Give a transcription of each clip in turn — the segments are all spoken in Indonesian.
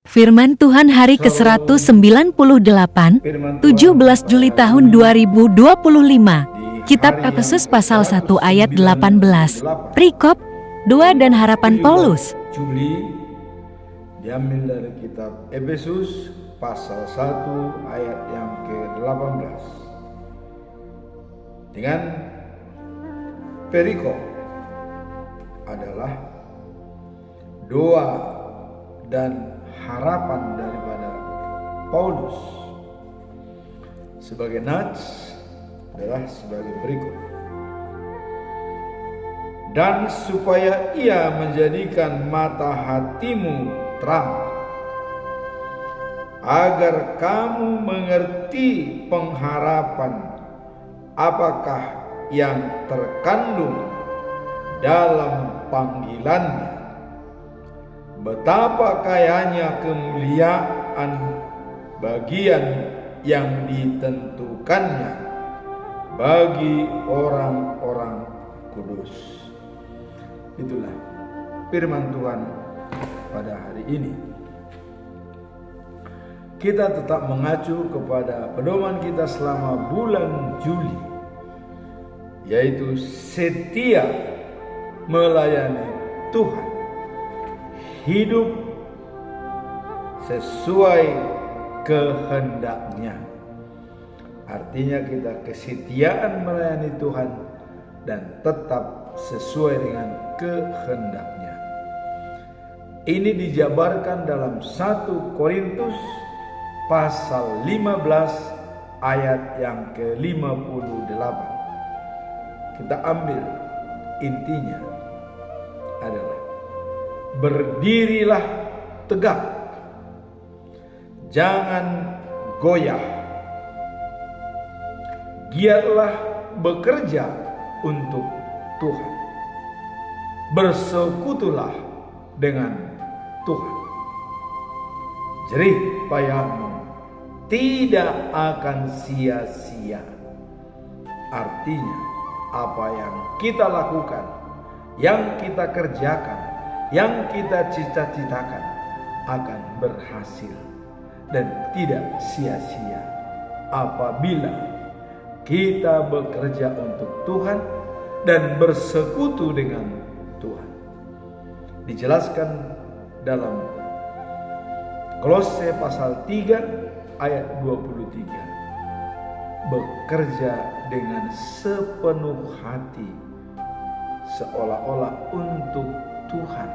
Firman Tuhan hari ke-198, 17 Juli tahun 2025. Kitab Efesus pasal 1 ayat 18. Perikop 2 dan harapan Paulus. Juli diambil dari kitab Efesus pasal 1 ayat yang ke-18. Dengan perikop adalah doa dan harapan daripada Paulus. Sebagai nats adalah sebagai berikut. Dan supaya ia menjadikan mata hatimu terang, agar kamu mengerti pengharapan apakah yang terkandung dalam panggilannya, betapa kayanya kemuliaan bagian yang ditentukannya bagi orang-orang kudus. Itulah firman Tuhan pada hari ini. Kita tetap mengacu kepada pedoman kita selama bulan Juli, yaitu setia melayani Tuhan, hidup sesuai kehendaknya. Artinya kita kesetiaan melayani Tuhan dan tetap sesuai dengan kehendaknya. Ini dijabarkan dalam 1 Korintus pasal 15 ayat yang ke-58. Kita ambil intinya adalah berdirilah tegak, jangan goyah. Giatlah bekerja untuk Tuhan. Bersekutulah dengan Tuhan. Jerih payahmu tidak akan sia-sia. Artinya, apa yang kita lakukan, yang kita kerjakan, yang kita cita-citakan akan berhasil dan tidak sia-sia apabila kita bekerja untuk Tuhan dan bersekutu dengan Tuhan. Dijelaskan dalam Kolose pasal 3 ayat 23. Bekerja dengan sepenuh hati seolah-olah untuk Tuhan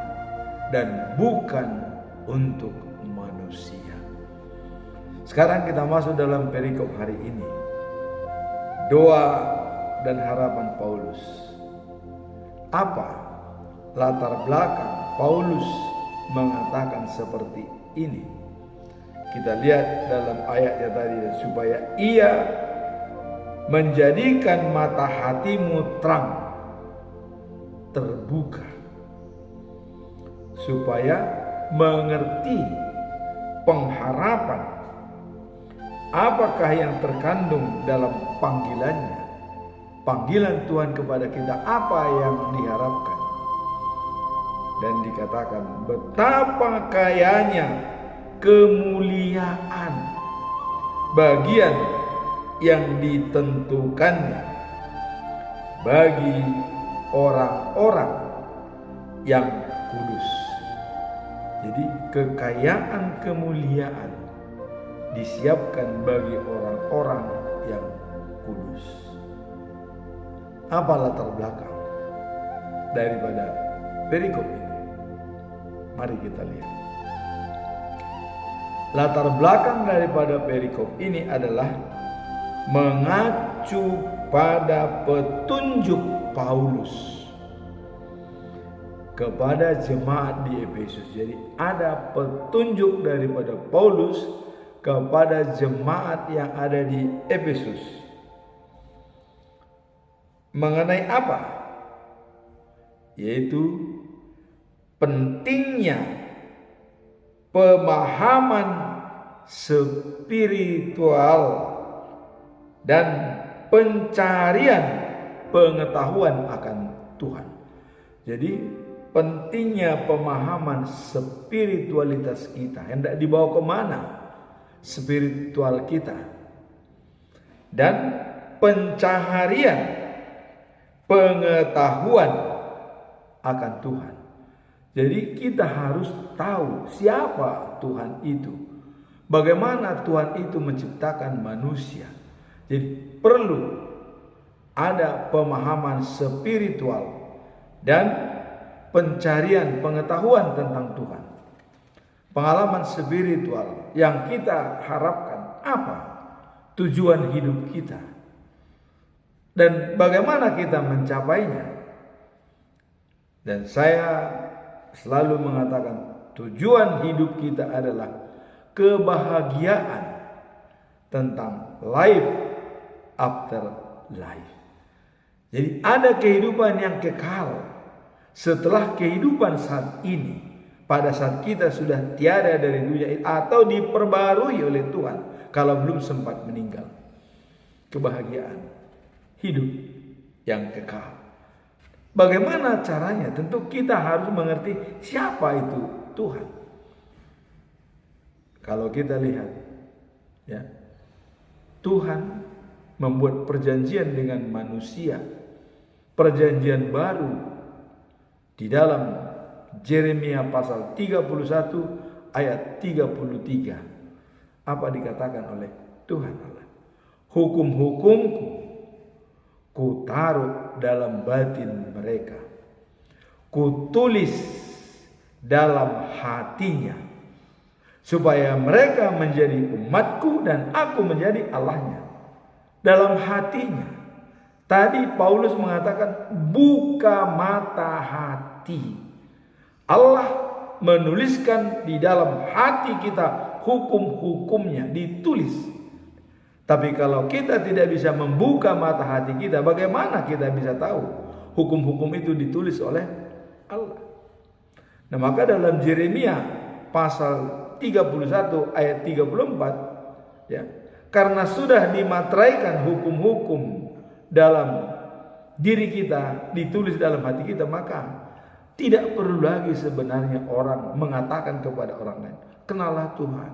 dan bukan untuk manusia. Sekarang kita masuk dalam perikop hari ini. Doa dan harapan Paulus. Apa latar belakang Paulus mengatakan seperti ini? Kita lihat dalam ayatnya tadi, supaya ia menjadikan mata hatimu terang, terbuka, supaya mengerti pengharapan apakah yang terkandung dalam panggilannya. Panggilan Tuhan kepada kita, apa yang diharapkan. Dan dikatakan betapa kayanya kemuliaan bagian yang ditentukannya bagi orang-orang yang kudus. Jadi kekayaan kemuliaan disiapkan bagi orang-orang yang kudus. Apa latar belakang daripada perikop ini? Mari kita lihat. Latar belakang daripada perikop ini adalah mengacu pada petunjuk Paulus kepada jemaat di Efesus. Jadi ada petunjuk daripada Paulus kepada jemaat yang ada di Efesus. Mengenai apa? Yaitu pentingnya pemahaman spiritual dan pencarian pengetahuan akan Tuhan. Jadi pentingnya pemahaman spiritualitas kita. Hendak dibawa kemana spiritual kita. Dan pencaharian pengetahuan akan Tuhan. Jadi kita harus tahu siapa Tuhan itu. Bagaimana Tuhan itu menciptakan manusia. Jadi perlu ada pemahaman spiritual dan pencarian pengetahuan tentang Tuhan. Pengalaman spiritual yang kita harapkan apa? Tujuan hidup kita. Dan bagaimana kita mencapainya? Dan saya selalu mengatakan tujuan hidup kita adalah kebahagiaan tentang life after life. Jadi ada kehidupan yang kekal setelah kehidupan saat ini. Pada saat kita sudah tiada dari dunia ini atau diperbarui oleh Tuhan kalau belum sempat meninggal. Kebahagiaan hidup yang kekal. Bagaimana caranya? Tentu kita harus mengerti siapa itu Tuhan. Kalau kita lihat, ya, Tuhan membuat perjanjian dengan manusia, perjanjian baru di dalam Yeremia pasal 31 ayat 33. Apa dikatakan oleh Tuhan Allah? Hukum-hukumku ku taruh dalam batin mereka, ku tulis dalam hatinya, supaya mereka menjadi umatku dan aku menjadi Allahnya. Dalam hatinya. Tadi Paulus mengatakan buka mata hati. Allah menuliskan di dalam hati kita hukum-hukumnya, ditulis. Tapi kalau kita tidak bisa membuka mata hati kita, bagaimana kita bisa tahu hukum-hukum itu ditulis oleh Allah? Nah, maka dalam Yeremia pasal 31 ayat 34, ya, karena sudah dimateraikan hukum-hukum dalam diri kita, ditulis dalam hati kita, maka tidak perlu lagi sebenarnya orang mengatakan kepada orang lain, kenalah Tuhan.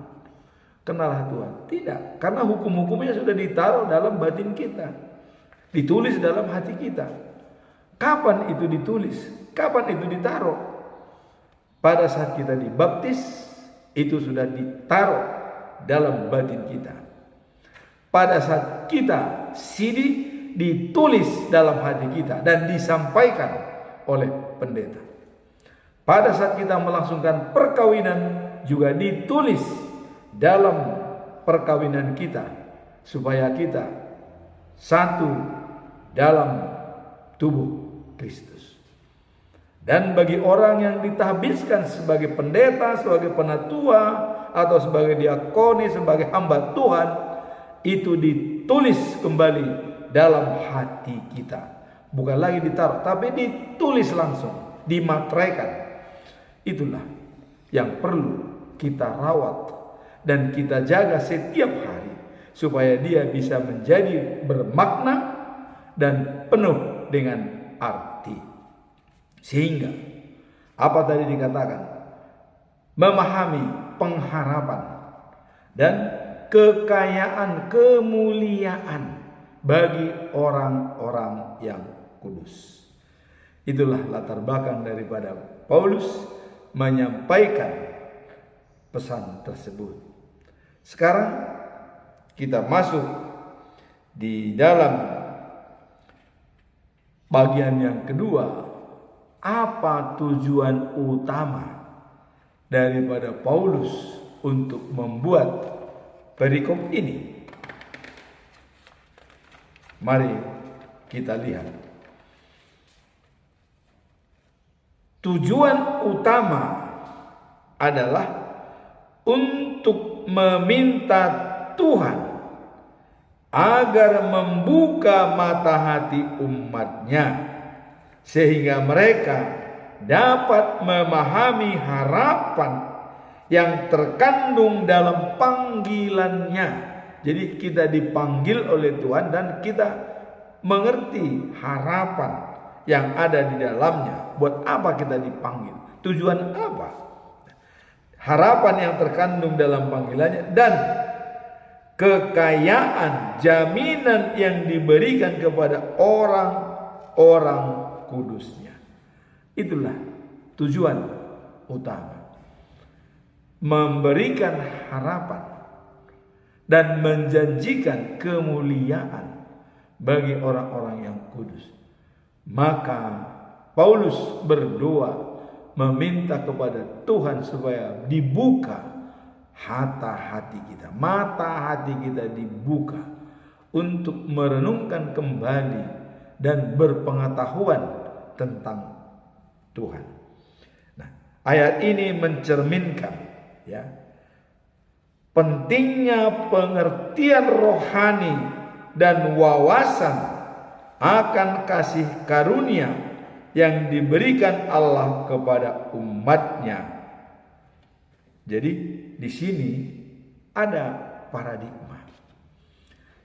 Kenalah Tuhan. Tidak, karena hukum-hukumnya sudah ditaruh dalam batin kita, ditulis dalam hati kita. Kapan itu ditulis? Kapan itu ditaruh? Pada saat kita dibaptis, itu sudah ditaruh dalam batin kita. Pada saat kita sidi, ditulis dalam hati kita dan disampaikan oleh pendeta. Pada saat kita melangsungkan perkawinan, juga ditulis dalam perkawinan kita, supaya kita satu dalam tubuh Kristus. Dan bagi orang yang ditahbiskan sebagai pendeta, sebagai penatua, atau sebagai diakoni, sebagai hamba Tuhan, itu ditulis kembali dalam hati kita. Bukan lagi ditaruh, tapi ditulis langsung, dimateraikan. Itulah yang perlu kita rawat dan kita jaga setiap hari, supaya dia bisa menjadi bermakna dan penuh dengan arti. Sehingga apa tadi dikatakan? Memahami pengharapan dan kekayaan kemuliaan bagi orang-orang yang kudus. Itulah latar belakang daripada Paulus menyampaikan pesan tersebut. Sekarang kita masuk di dalam bagian yang kedua. Apa tujuan utama daripada Paulus untuk membuat perikop ini? Mari kita lihat. Tujuan utama adalah untuk meminta Tuhan agar membuka mata hati umatnya, sehingga mereka dapat memahami harapan yang terkandung dalam panggilannya. Jadi kita dipanggil oleh Tuhan dan kita mengerti harapan yang ada di dalamnya. Buat apa kita dipanggil? Tujuan apa? Harapan yang terkandung dalam panggilannya dan kekayaan, jaminan yang diberikan kepada orang-orang kudusnya. Itulah tujuan utama. Memberikan harapan dan menjanjikan kemuliaan bagi orang-orang yang kudus. Maka Paulus berdoa meminta kepada Tuhan supaya dibuka hati kita, mata hati kita dibuka untuk merenungkan kembali dan berpengetahuan tentang Tuhan. Nah, ayat ini mencerminkan ya pentingnya pengertian rohani dan wawasan akan kasih karunia yang diberikan Allah kepada umatnya. Jadi di sini ada paradigma.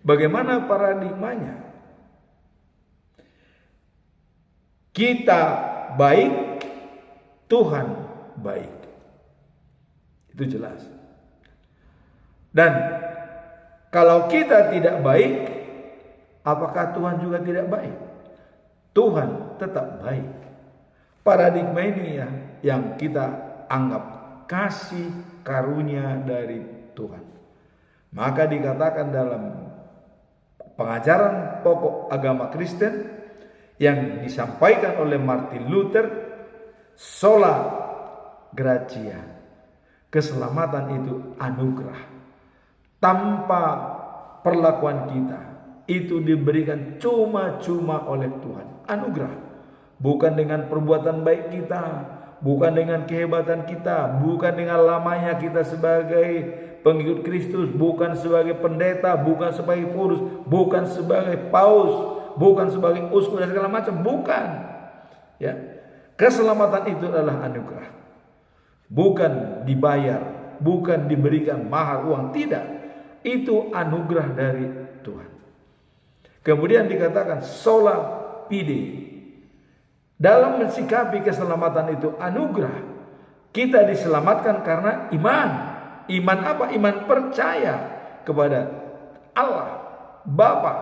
Bagaimana paradigmanya? Kita baik, Tuhan baik. Itu jelas. Dan kalau kita tidak baik, apakah Tuhan juga tidak baik? Tuhan tetap baik. Paradigma ini ya yang kita anggap kasih karunia dari Tuhan. Maka dikatakan dalam pengajaran pokok agama Kristen yang disampaikan oleh Martin Luther, sola gratia, keselamatan itu anugerah. Tanpa perlakuan kita, itu diberikan cuma-cuma oleh Tuhan. Anugerah. Bukan dengan perbuatan baik kita, bukan dengan kehebatan kita, bukan dengan lamanya kita sebagai pengikut Kristus, bukan sebagai pendeta, bukan sebagai kurus, bukan sebagai paus, bukan sebagai uskup dan segala macam, bukan. Ya. Keselamatan itu adalah anugerah. Bukan dibayar, bukan diberikan mahar uang, tidak. Itu anugerah dari Tuhan. Kemudian dikatakan sola fide. Dalam mensikapi keselamatan itu anugerah. Kita diselamatkan karena iman. Iman apa? Iman percaya kepada Allah Bapa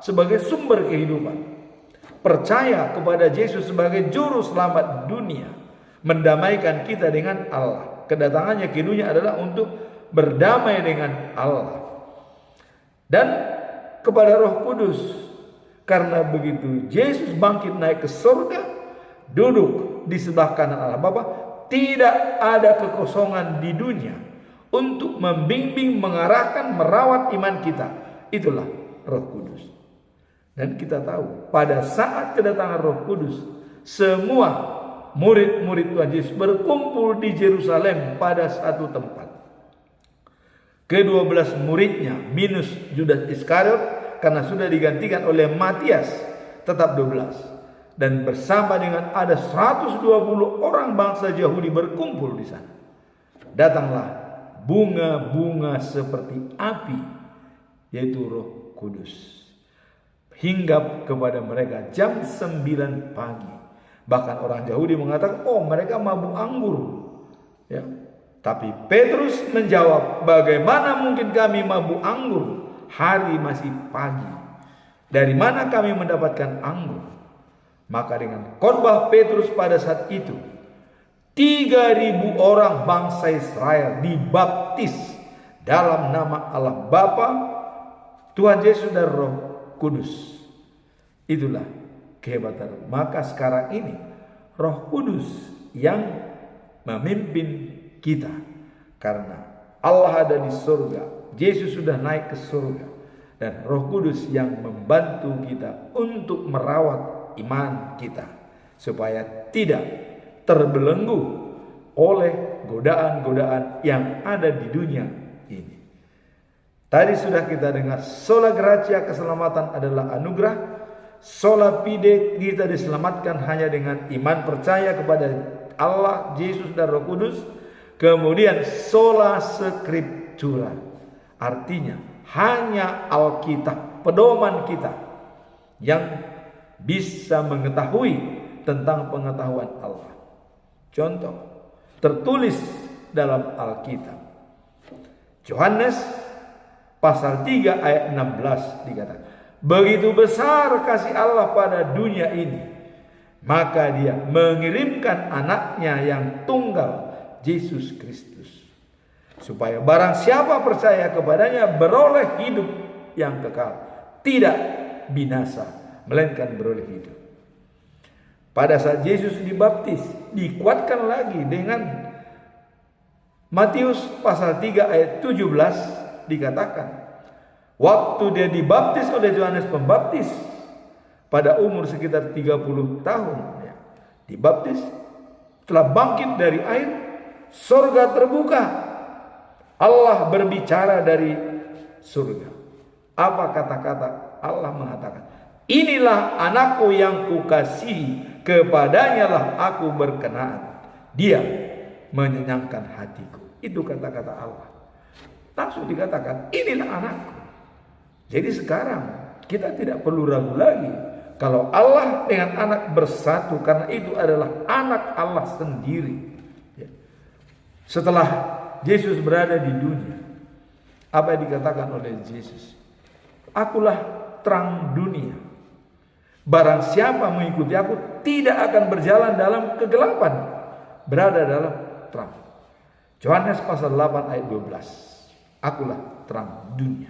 sebagai sumber kehidupan. Percaya kepada Yesus sebagai juru selamat dunia. Mendamaikan kita dengan Allah. Kedatangannya ke dunia adalah untuk berdamai dengan Allah. Dan kepada Roh Kudus. Karena begitu Yesus bangkit naik ke surga, duduk di sebelah kanan Allah Bapa, tidak ada kekosongan di dunia untuk membimbing, mengarahkan, merawat iman kita. Itulah Roh Kudus. Dan kita tahu pada saat kedatangan Roh Kudus, semua murid-murid Tuhan Yesus berkumpul di Yerusalem pada satu tempat. Ke-12 muridnya minus Judas Iskariot karena sudah digantikan oleh Matias, tetap 12. Dan bersama dengan ada 120 orang bangsa Yahudi berkumpul di sana. Datanglah bunga-bunga seperti api, yaitu Roh Kudus, hinggap kepada mereka jam 9 pagi. Bahkan orang Yahudi mengatakan, oh mereka mabuk anggur. Ya. Tapi Petrus menjawab, bagaimana mungkin kami mabuk anggur? Hari masih pagi. Dari mana kami mendapatkan anggur? Maka dengan khotbah Petrus pada saat itu, 3.000 orang bangsa Israel dibaptis dalam nama Allah Bapa, Tuhan Yesus dan Roh Kudus. Itulah kehebatan. Maka sekarang ini Roh Kudus yang memimpin kita. Karena Allah ada di surga, Yesus sudah naik ke surga, dan Roh Kudus yang membantu kita untuk merawat iman kita supaya tidak terbelenggu oleh godaan-godaan yang ada di dunia ini. Tadi sudah kita dengar sola gratia, keselamatan adalah anugerah. Sola fide, kita diselamatkan hanya dengan iman percaya kepada Allah, Yesus dan Roh Kudus. Kemudian sola scriptura, artinya hanya Alkitab, pedoman kita yang bisa mengetahui tentang pengetahuan Allah. Contoh, tertulis dalam Alkitab. Yohanes pasal 3 ayat 16 dikatakan, begitu besar kasih Allah pada dunia ini, maka dia mengirimkan anaknya yang tunggal, Yesus Kristus, supaya barang siapa percaya kepadanya beroleh hidup yang kekal, tidak binasa, melainkan beroleh hidup. Pada saat Yesus dibaptis, dikuatkan lagi dengan Matius pasal 3 ayat 17 dikatakan, waktu dia dibaptis oleh Yohanes Pembaptis pada umur sekitar 30 tahun, ya, dibaptis, telah bangkit dari air, surga terbuka, Allah berbicara dari surga. Apa kata-kata Allah mengatakan? Inilah anakku yang kukasihi, kepadanya lah aku berkenan. Dia menyenangkan hatiku. Itu kata-kata Allah. Langsung dikatakan, inilah anakku. Jadi sekarang kita tidak perlu ragu lagi kalau Allah dengan anak bersatu, karena itu adalah anak Allah sendiri. Setelah Yesus berada di dunia, apa yang dikatakan oleh Yesus? Akulah terang dunia. Barang siapa mengikuti aku tidak akan berjalan dalam kegelapan, berada dalam terang. Yohanes pasal 8 ayat 12. Akulah terang dunia.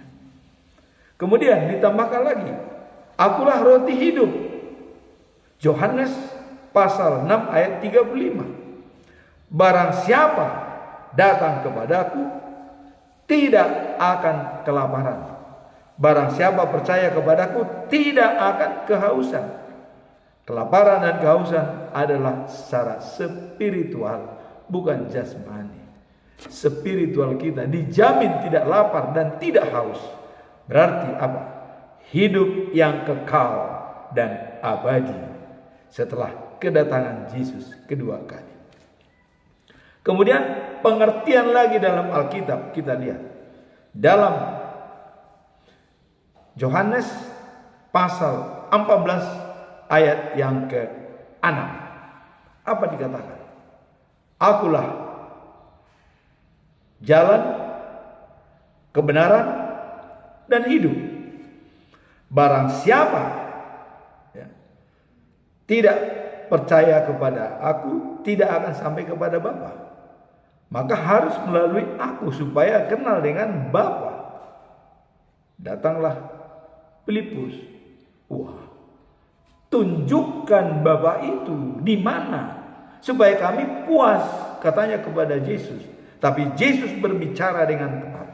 Kemudian ditambahkan lagi, akulah roti hidup. Yohanes pasal 6 ayat 35. Barang siapa datang kepadaku tidak akan kelaparan. Barang siapa percaya kepadaku tidak akan kehausan. Kelaparan dan kehausan adalah secara spiritual, bukan jasmani. Spiritual kita dijamin tidak lapar dan tidak haus. Berarti apa? Hidup yang kekal dan abadi setelah kedatangan Yesus kedua kali. Kemudian pengertian lagi dalam Alkitab kita lihat. Dalam Yohanes pasal 14 ayat yang ke-6. Apa dikatakan? Akulah jalan, kebenaran, dan hidup. Barang siapa tidak percaya kepada aku tidak akan sampai kepada Bapa. Maka harus melalui aku supaya kenal dengan Bapa. Datanglah Filipus. Wah, tunjukkan Bapa itu di mana supaya kami puas, katanya kepada Yesus. Tapi Yesus berbicara dengan tepat.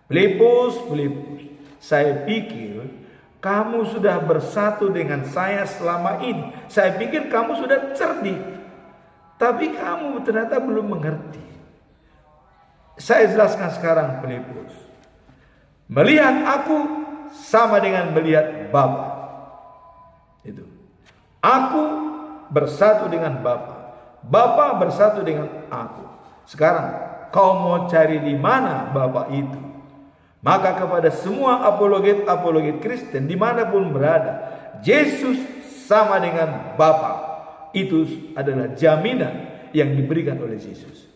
Filipus, saya pikir kamu sudah bersatu dengan saya selama ini. Saya pikir kamu sudah cerdik, tapi kamu ternyata belum mengerti. Saya jelaskan sekarang, Filipus. Melihat aku sama dengan melihat Bapa. Itu. Aku bersatu dengan Bapa. Bapa bersatu dengan aku. Sekarang kau mau cari di mana Bapa itu? Maka kepada semua apologet Kristen dimanapun berada, Yesus sama dengan Bapa. Itu adalah jaminan yang diberikan oleh Yesus.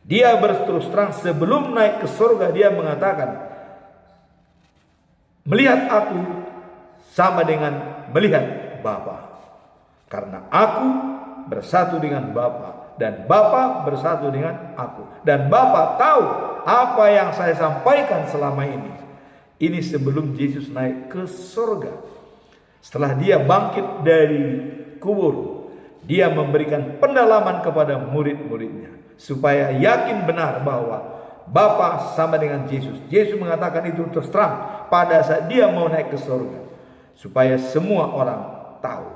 Dia berterus terang sebelum naik ke surga, dia mengatakan, melihat aku sama dengan melihat Bapa. Karena aku bersatu dengan Bapa dan Bapa bersatu dengan aku. Dan Bapa tahu apa yang saya sampaikan selama ini. Ini sebelum Yesus naik ke surga. Setelah dia bangkit dari kubur, dia memberikan pendalaman kepada murid-muridnya supaya yakin benar bahwa Bapa sama dengan Yesus. Yesus mengatakan itu terus terang pada saat dia mau naik ke surga, supaya semua orang tahu.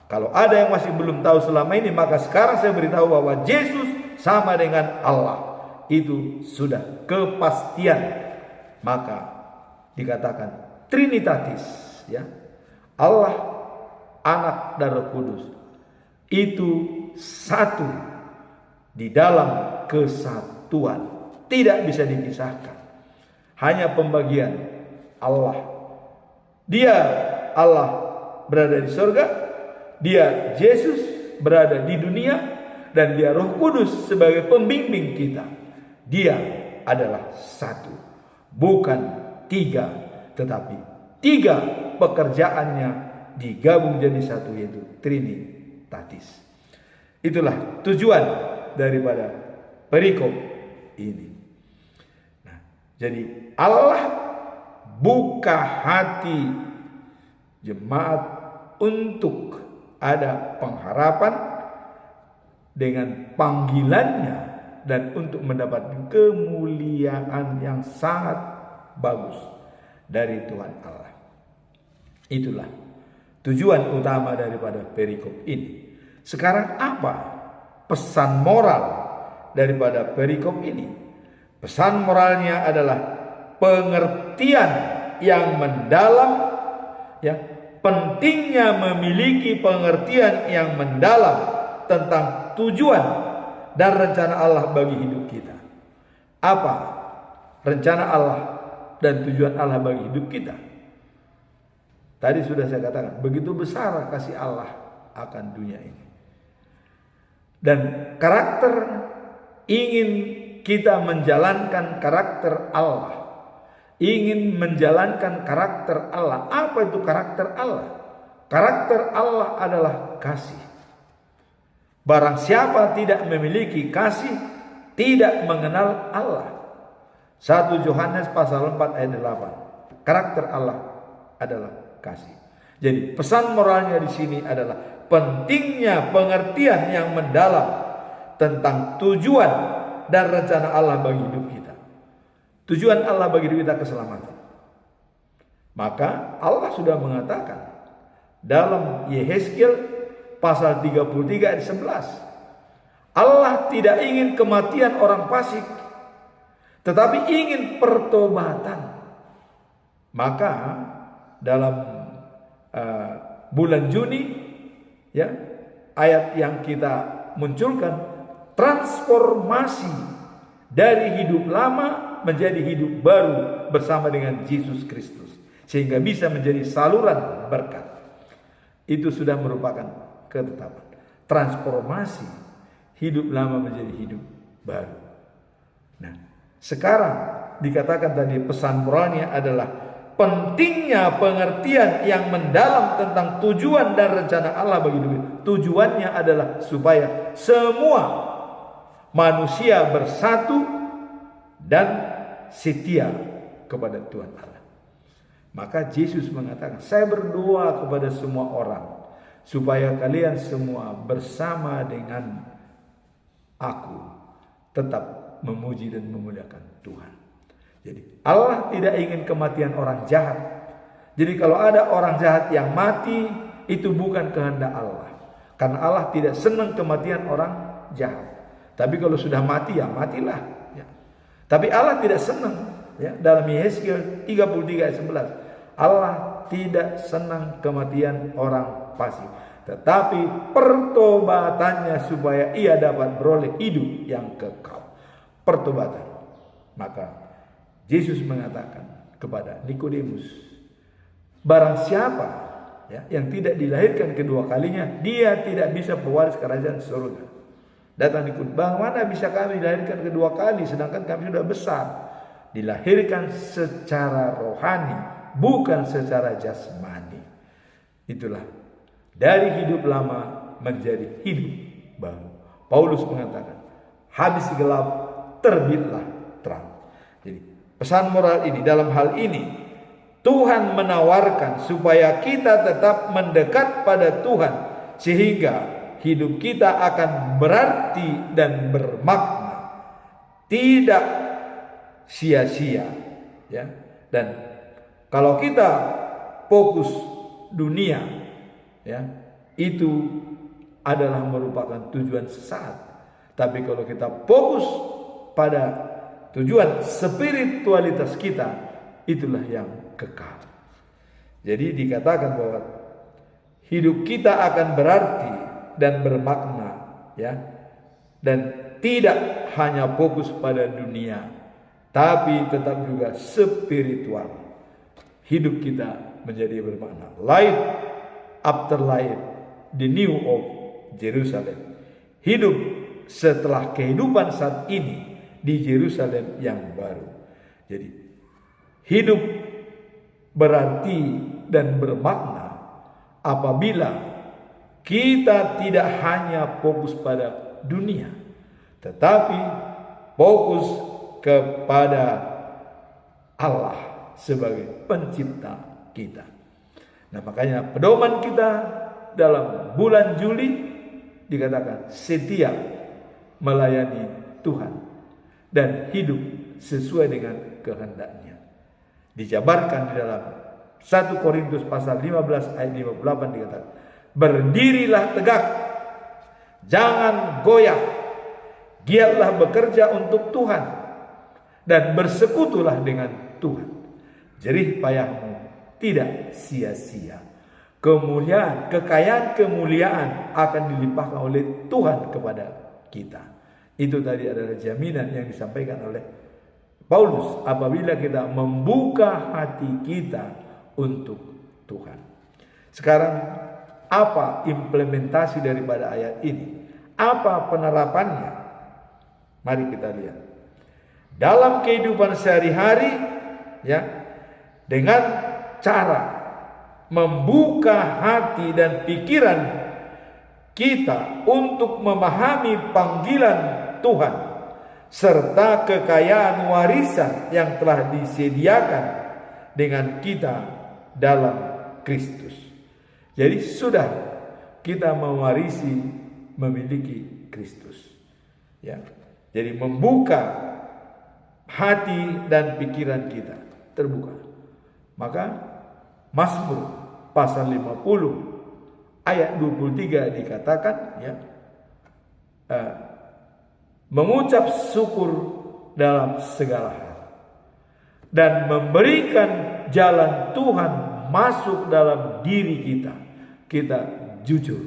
Kalau ada yang masih belum tahu selama ini, maka sekarang saya beritahu bahwa Yesus sama dengan Allah. Itu sudah kepastian. Maka dikatakan Trinitatis, ya. Allah, Anak dan Roh Kudus itu satu di dalam kesatuan, tidak bisa dipisahkan. Hanya pembagian Allah. Dia Allah berada di surga, dia Yesus berada di dunia dan Dia Roh Kudus sebagai pembimbing kita. Dia adalah satu, bukan tiga, tetapi tiga pekerjaannya digabung jadi satu, yaitu Trinitatis. Itulah tujuan daripada perikop ini. Nah, jadi Allah buka hati jemaat untuk ada pengharapan dengan panggilannya dan untuk mendapatkan kemuliaan yang sangat bagus dari Tuhan Allah. Itulah tujuan utama daripada perikop ini. Sekarang apa pesan moral daripada perikop ini? Pesan moralnya adalah pengertian yang mendalam, ya, pentingnya memiliki pengertian yang mendalam tentang tujuan dan rencana Allah bagi hidup kita. Apa rencana Allah dan tujuan Allah bagi hidup kita? Tadi sudah saya katakan, begitu besar kasih Allah akan dunia ini. Dan karakter ingin kita menjalankan karakter Allah. Ingin menjalankan karakter Allah. Apa itu karakter Allah? Karakter Allah adalah kasih. Barang siapa tidak memiliki kasih, tidak mengenal Allah. 1 Yohanes pasal 4 ayat 8. Karakter Allah adalah kasih. Jadi pesan moralnya di sini adalah pentingnya pengertian yang mendalam tentang tujuan dan rencana Allah bagi hidup kita. Tujuan Allah bagi hidup kita keselamatan. Maka Allah sudah mengatakan dalam Yehezkiel pasal 33 ayat 11. Allah tidak ingin kematian orang fasik, tetapi ingin pertobatan. Maka dalam bulan Juni, ya, ayat yang kita munculkan, transformasi dari hidup lama menjadi hidup baru bersama dengan Yesus Kristus, sehingga bisa menjadi saluran berkat. Itu sudah merupakan ketetapan. Transformasi hidup lama menjadi hidup baru. Nah, sekarang dikatakan tadi pesan moralnya adalah pentingnya pengertian yang mendalam tentang tujuan dan rencana Allah bagi hidup kita. Tujuannya adalah supaya semua manusia bersatu dan setia kepada Tuhan Allah. Maka Yesus mengatakan, saya berdoa kepada semua orang supaya kalian semua bersama dengan aku tetap memuji dan memuliakan Tuhan. Jadi Allah tidak ingin kematian orang jahat. Jadi kalau ada orang jahat yang mati, itu bukan kehendak Allah. Karena Allah tidak senang kematian orang jahat. Tapi kalau sudah mati, ya matilah. Ya. Tapi Allah tidak senang. Ya. Dalam Yehezkiel 33 ayat 11. Allah tidak senang kematian orang fasik. Tetapi pertobatannya supaya ia dapat beroleh hidup yang kekal. Pertobatan. Maka Yesus mengatakan kepada Nikodemus, barang siapa, ya, yang tidak dilahirkan kedua kalinya, dia tidak bisa pewaris kerajaan surga. Datang Nikodemus, bagaimana bisa kami dilahirkan kedua kali sedangkan kami sudah besar? Dilahirkan secara rohani, bukan secara jasmani. Itulah dari hidup lama menjadi hidup baru. Paulus mengatakan, habis gelap terbitlah terang. Jadi pesan moral ini, dalam hal ini Tuhan menawarkan supaya kita tetap mendekat pada Tuhan, sehingga hidup kita akan berarti dan bermakna, tidak sia-sia, ya. Dan kalau kita fokus dunia, ya, itu adalah merupakan tujuan sesaat. Tapi kalau kita fokus pada tujuan spiritualitas kita, itulah yang kekal. Jadi dikatakan bahwa hidup kita akan berarti dan bermakna, ya, dan tidak hanya fokus pada dunia, tapi tetap juga spiritual. Hidup kita menjadi bermakna. Life after life, the new of Yerusalem. Hidup setelah kehidupan saat ini di Yerusalem yang baru. Jadi hidup berarti dan bermakna apabila kita tidak hanya fokus pada dunia, tetapi fokus kepada Allah sebagai pencipta kita. Nah, makanya pedoman kita dalam bulan Juli dikatakan setia melayani Tuhan dan hidup sesuai dengan kehendaknya. Dijabarkan di dalam 1 Korintus pasal 15 ayat 58 dikatakan, berdirilah tegak, jangan goyah, giatlah bekerja untuk Tuhan dan bersekutulah dengan Tuhan. Jerih payahmu tidak sia-sia. Kemuliaan, kekayaan kemuliaan akan dilimpahkan oleh Tuhan kepada kita. Itu tadi adalah jaminan yang disampaikan oleh Paulus apabila kita membuka hati kita untuk Tuhan. Sekarang apa implementasi daripada ayat ini? Apa penerapannya? Mari kita lihat. Dalam kehidupan sehari-hari, ya, dengan cara membuka hati dan pikiran kita untuk memahami panggilan Tuhan serta kekayaan warisan yang telah disediakan dengan kita dalam Kristus. Jadi sudah kita mewarisi memiliki Kristus. Ya. Jadi membuka hati dan pikiran kita terbuka. Maka Mazmur pasal 50 ayat 23 dikatakan, ya, mengucap syukur dalam segala hal dan memberikan jalan Tuhan masuk dalam diri kita. Kita jujur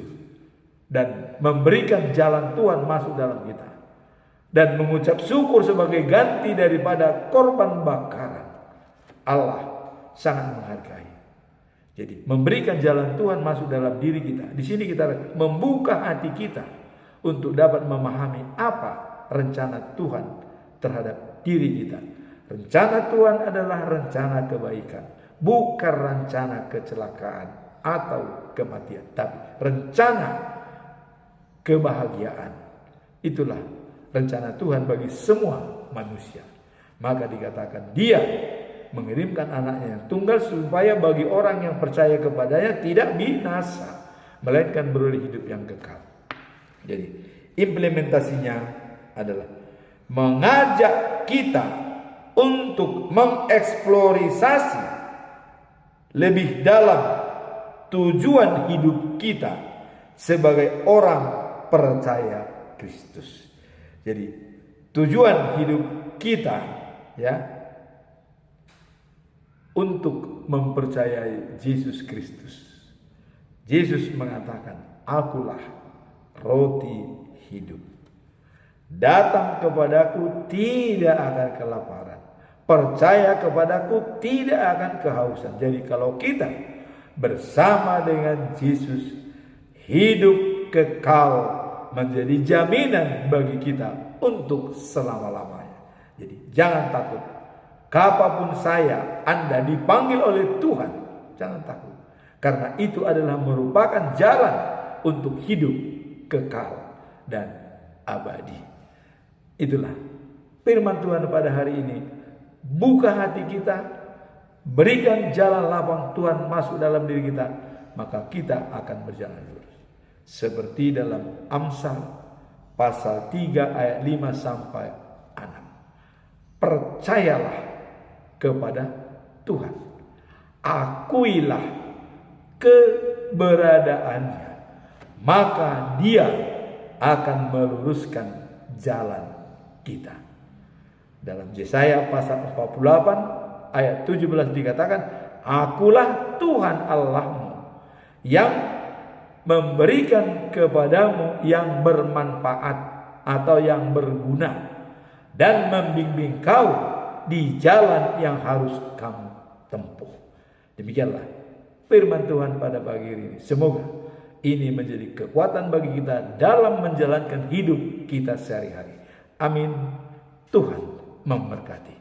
dan memberikan jalan Tuhan masuk dalam kita dan mengucap syukur sebagai ganti daripada korban bakaran. Allah sangat menghargai. Jadi memberikan jalan Tuhan masuk dalam diri kita. Di sini kita membuka hati kita untuk dapat memahami apa rencana Tuhan terhadap diri kita. Rencana Tuhan adalah rencana kebaikan, bukan rencana kecelakaan atau kematian, tapi rencana kebahagiaan. Itulah rencana Tuhan bagi semua manusia. Maka dikatakan Dia mengirimkan anaknya yang tunggal supaya bagi orang yang percaya kepadanya tidak binasa, melainkan beroleh hidup yang kekal. Jadi implementasinya adalah mengajak kita untuk mengeksplorasi lebih dalam tujuan hidup kita sebagai orang percaya Kristus. Jadi tujuan hidup kita, ya, untuk mempercayai Yesus Kristus. Yesus mengatakan, akulah roti hidup. Datang kepadaku tidak akan kelaparan. Percaya kepadaku tidak akan kehausan. Jadi kalau kita bersama dengan Yesus, hidup kekal menjadi jaminan bagi kita untuk selama-lamanya. Jadi jangan takut. Kapanpun Anda dipanggil oleh Tuhan, jangan takut. Karena itu adalah merupakan jalan untuk hidup kekal dan abadi. Itulah firman Tuhan pada hari ini. Buka hati kita, berikan jalan lapang Tuhan masuk dalam diri kita, maka kita akan berjalan lurus. Seperti dalam Amsal pasal 3 ayat 5 sampai 6. Percayalah kepada Tuhan. Akuilah keberadaannya, maka Dia akan meluruskan jalan kita. Dalam Yesaya pasal 48 ayat 17 dikatakan, akulah Tuhan Allahmu yang memberikan kepadamu yang bermanfaat atau yang berguna dan membimbing kau di jalan yang harus kamu tempuh. Demikianlah firman Tuhan pada pagi ini. Semoga ini menjadi kekuatan bagi kita dalam menjalankan hidup kita sehari-hari. Amin. Tuhan memberkati.